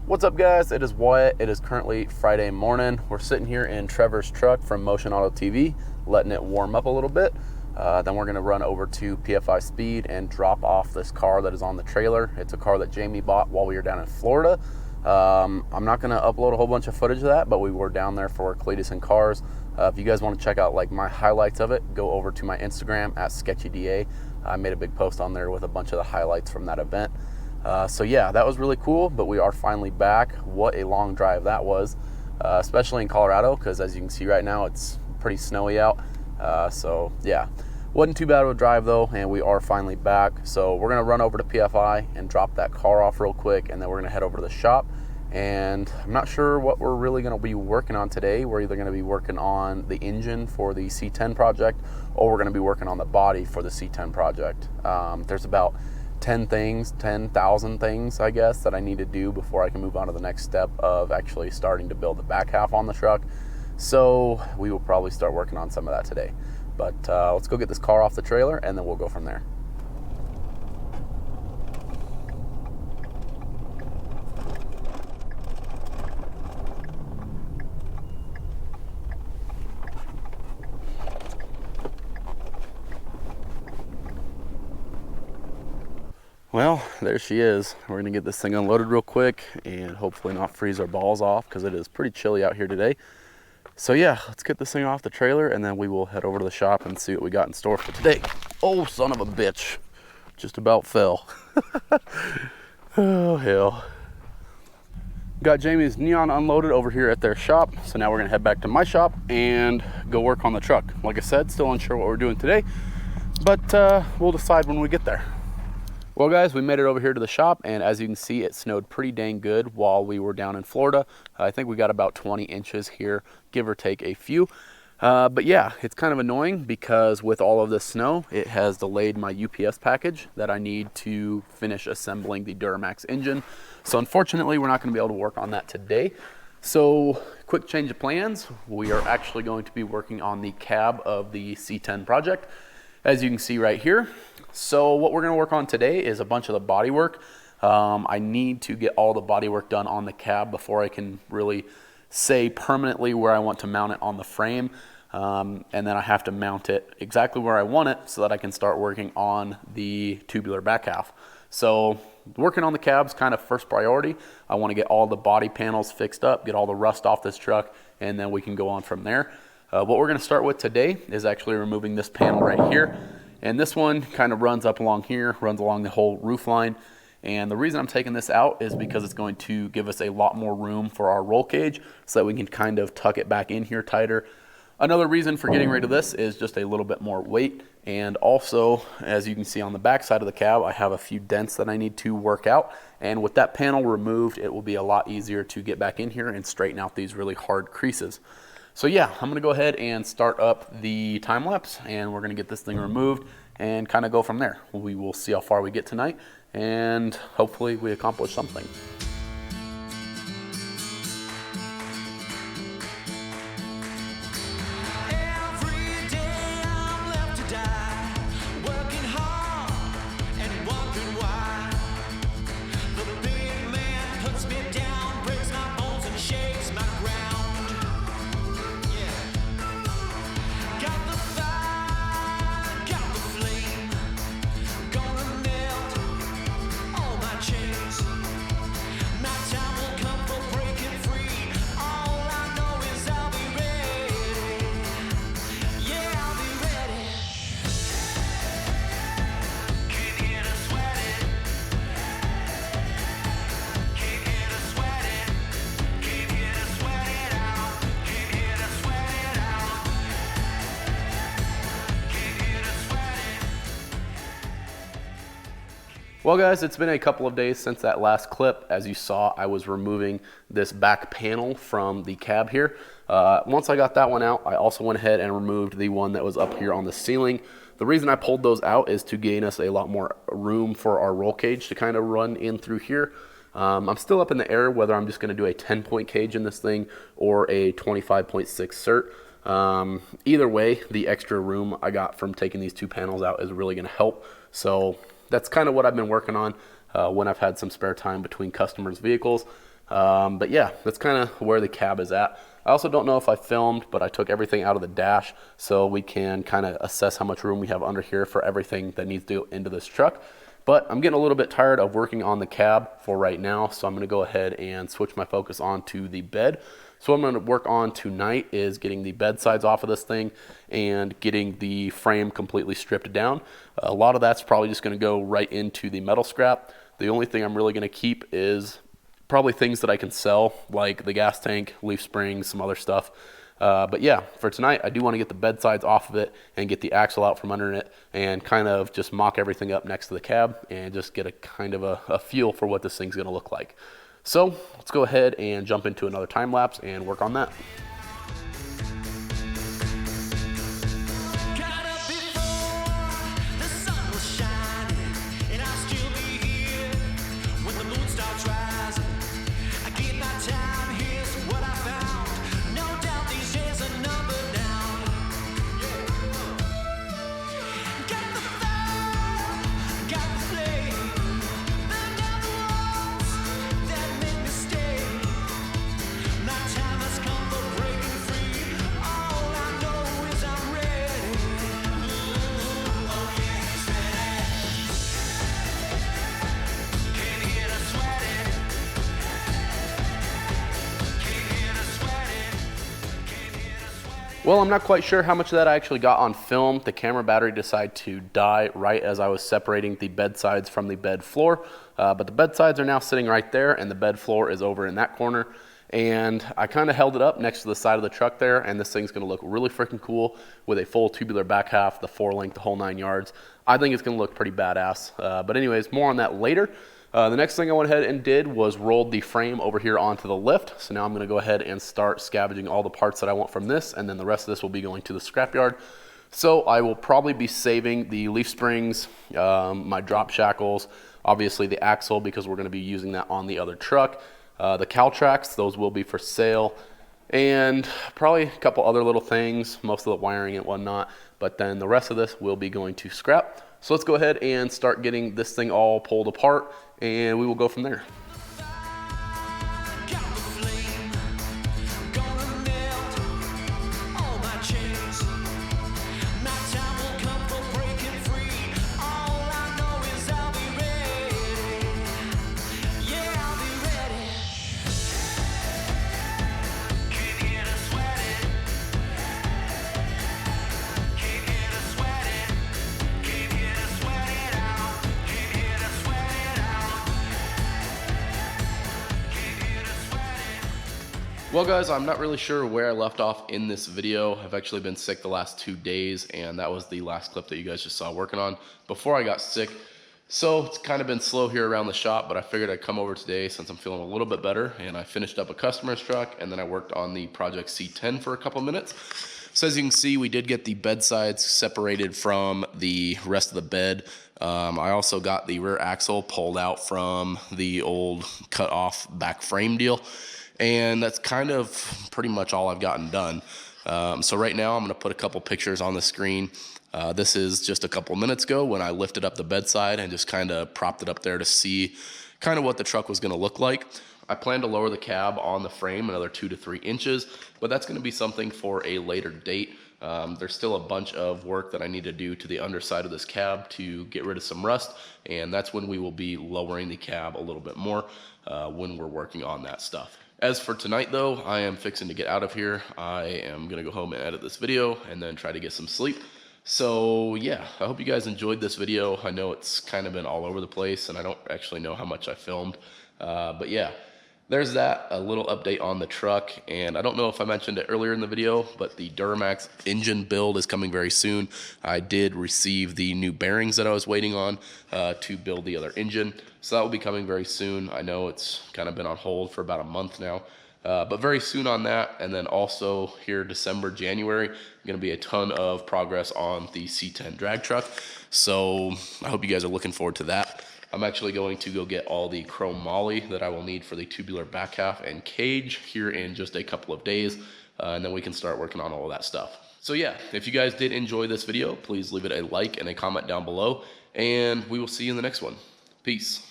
What's up, guys? It is Wyatt. It is currently Friday morning. We're sitting here in Trevor's truck from Motion Auto TV, letting it warm up a little bit. Then we're going to run over to PFI Speed and drop off this car that is on the trailer. It's a car that Jamie bought while we were down in Florida. I'm not going to upload a whole bunch of footage of that, but we were down there for Cletus and Cars. If you guys want to check out like my highlights of it, go over to my Instagram at SketchyDA. I made a big post on there with a bunch of the highlights from that event. So yeah, that was really cool, but we are finally back. What a long drive that was, especially in Colorado, because as you can see right now, it's pretty snowy out. So yeah, wasn't too bad of a drive though, and we are finally back. So we're gonna run over to PFI and drop that car off real quick, and then we're gonna head over to the shop. And I'm not sure what we're really gonna be working on today. We're either gonna be working on the engine for the C10 project, or we're gonna be working on the body for the C10 project. There's about 10,000 things, I guess, that I need to do before I can move on to the next step of actually starting to build the back half on the truck. So we will probably start working on some of that today. But let's go get this car off the trailer and then we'll go from there. Well, there she is. We're gonna get this thing unloaded real quick and hopefully not freeze our balls off because it is pretty chilly out here today. So yeah, let's get this thing off the trailer and then we will head over to the shop and see what we got in store for today. Oh, son of a bitch. Just about fell. Oh, hell. Got Jamie's Neon unloaded over here at their shop. So now we're gonna head back to my shop and go work on the truck. Like I said, still unsure what we're doing today, but we'll decide when we get there. Well guys, we made it over here to the shop, and as you can see, it snowed pretty dang good while we were down in Florida. I think we got about 20 inches here, give or take a few. But yeah, it's kind of annoying because with all of this snow, it has delayed my UPS package that I need to finish assembling the Duramax engine. So unfortunately, we're not going to be able to work on that today. So quick change of plans. We are actually going to be working on the cab of the C10 project, as you can see right here. So what we're going to work on today is a bunch of the body work. I need to get all the body work done on the cab before I can really say permanently where I want to mount it on the frame. And then I have to mount it exactly where I want it so that I can start working on the tubular back half. So working on the cab's kind of first priority. I want to get all the body panels fixed up, get all the rust off this truck, and then we can go on from there. What we're going to start with today is actually removing this panel right here. And this one kind of runs up along here, runs along the whole roof line. And the reason I'm taking this out is because it's going to give us a lot more room for our roll cage so that we can kind of tuck it back in here tighter. Another reason for getting rid of this is just a little bit more weight. And also, as you can see on the back side of the cab, I have a few dents that I need to work out. And with that panel removed, it will be a lot easier to get back in here and straighten out these really hard creases. So yeah, I'm gonna go ahead and start up the time lapse, and we're gonna get this thing removed and kind of go from there. We will see how far we get tonight, and hopefully we accomplish something. Well guys, it's been a couple of days since that last clip. As you saw, I was removing this back panel from the cab here. Once I got that one out, I also went ahead and removed the one that was up here on the ceiling. The reason I pulled those out is to gain us a lot more room for our roll cage to kind of run in through here. I'm still up in the air whether I'm just going to do a 10-point cage in this thing or a 25.6 cert. Either way, the extra room I got from taking these two panels out is really going to help. So that's kind of what I've been working on when I've had some spare time between customers' vehicles. But yeah, that's kind of where the cab is at. I also don't know if I filmed, but I took everything out of the dash so we can kind of assess how much room we have under here for everything that needs to go into this truck. But I'm getting a little bit tired of working on the cab for right now, so I'm going to go ahead and switch my focus onto the bed. So what I'm going to work on tonight is getting the bed sides off of this thing and getting the frame completely stripped down. A lot of that's probably just going to go right into the metal scrap. The only thing I'm really going to keep is probably things that I can sell, like the gas tank, leaf springs, some other stuff. But yeah, for tonight, I do want to get the bed sides off of it and get the axle out from under it and kind of just mock everything up next to the cab and just get a kind of a feel for what this thing's going to look like. So let's go ahead and jump into another time lapse and work on that. Well, I'm not quite sure how much of that I actually got on film. The camera battery decided to die right as I was separating the bed sides from the bed floor. But the bed sides are now sitting right there and the bed floor is over in that corner. And I kind of held it up next to the side of the truck there, and this thing's going to look really freaking cool with a full tubular back half, the 4-link, the whole 9 yards. I think it's going to look pretty badass. But anyways, more on that later. The next thing I went ahead and did was rolled the frame over here onto the lift. So now I'm going to go ahead and start scavenging all the parts that I want from this, and then the rest of this will be going to the scrapyard. So I will probably be saving the leaf springs, my drop shackles, obviously the axle because we're going to be using that on the other truck. The cowl tracks, those will be for sale, and probably a couple other little things, most of the wiring and whatnot, but then the rest of this will be going to scrap. So let's go ahead and start getting this thing all pulled apart, and we will go from there. Well guys, I'm not really sure where I left off in this video. I've actually been sick the last 2 days, and that was the last clip that you guys just saw working on before I got sick. So it's kind of been slow here around the shop, but I figured I'd come over today since I'm feeling a little bit better, and I finished up a customer's truck, and then I worked on the Project C10 for a couple minutes. So as you can see, we did get the bed sides separated from the rest of the bed. I also got the rear axle pulled out from the old cut off back frame deal. And that's kind of pretty much all I've gotten done. So right now I'm going to put a couple pictures on the screen. This is just a couple minutes ago when I lifted up the bedside and just kind of propped it up there to see kind of what the truck was going to look like. I plan to lower the cab on the frame another 2 to 3 inches, but that's going to be something for a later date. There's still a bunch of work that I need to do to the underside of this cab to get rid of some rust, and that's when we will be lowering the cab a little bit more when we're working on that stuff. As for tonight though, I am fixing to get out of here. I am gonna go home and edit this video and then try to get some sleep. So yeah, I hope you guys enjoyed this video. I know it's kind of been all over the place and I don't actually know how much I filmed. But yeah, there's that, a little update on the truck. And I don't know if I mentioned it earlier in the video, but the Duramax engine build is coming very soon. I did receive the new bearings that I was waiting on to build the other engine. So that will be coming very soon. I know it's kind of been on hold for about a month now, but very soon on that. And then also here December, January, going to be a ton of progress on the C10 drag truck. So I hope you guys are looking forward to that. I'm actually going to go get all the chrome moly that I will need for the tubular back half and cage here in just a couple of days. And then we can start working on all of that stuff. So yeah, if you guys did enjoy this video, please leave it a like and a comment down below, and we will see you in the next one. Peace.